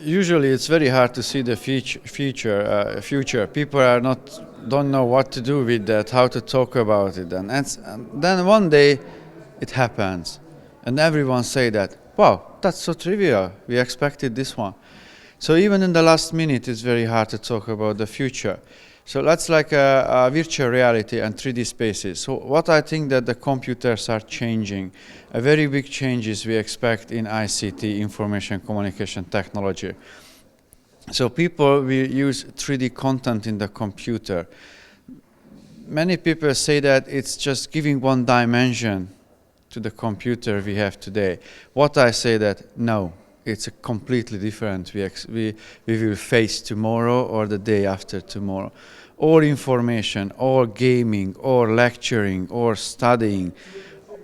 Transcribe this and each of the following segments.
Usually, it's very hard to see the future. People don't know what to do with that, how to talk about it, and then one day it happens, and everyone say that, wow, that's so trivial. We expected this one. So even in the last minute, it's very hard to talk about the future. So that's like a virtual reality and 3D spaces. So what I think that the computers are changing, a very big changes we expect in ICT, information communication technology. So people will use 3D content in the computer. Many people say that it's just giving one dimension to the computer we have today. What I say that, no, it's a completely different we will face tomorrow or the day after tomorrow. All information, all gaming, or lecturing, or studying,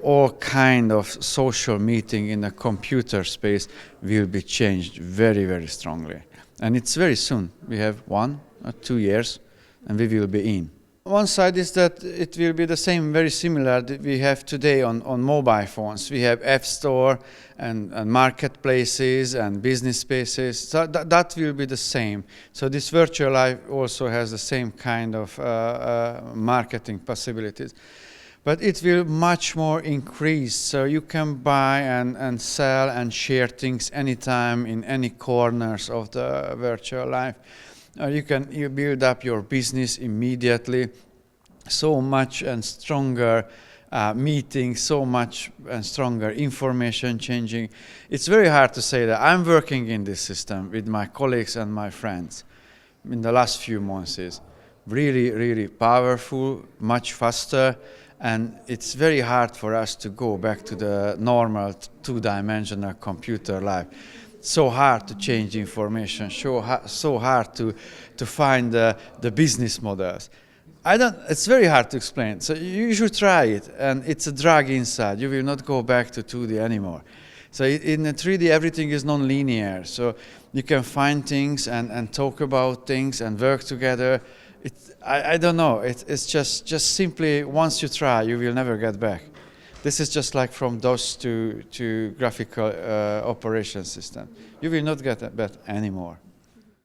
all kind of social meeting in the computer space will be changed very, very strongly. And it's very soon. We have 1 or 2 years and we will be in. One side is that it will be the same, very similar that we have today on mobile phones. We have App Store and marketplaces and business spaces. So that will be the same. So this virtual life also has the same kind of marketing possibilities. But it will much more increase. So you can buy and sell and share things anytime in any corners of the virtual life. You build up your business immediately. So much and stronger meetings, so much and stronger information changing. It's very hard to say that I'm working in this system with my colleagues and my friends in the last few months. Is really, really powerful, much faster, and it's very hard for us to go back to the normal two-dimensional computer life. So hard to change information, so hard to find the business models. It's very hard to explain. So you should try it, and it's a drug inside. You will not go back to 2D anymore. So in 3D, everything is non-linear. So you can find things and talk about things and work together. I don't know. It's just simply once you try, you will never get back. This is just like from DOS to graphical operation system. You will not get that anymore.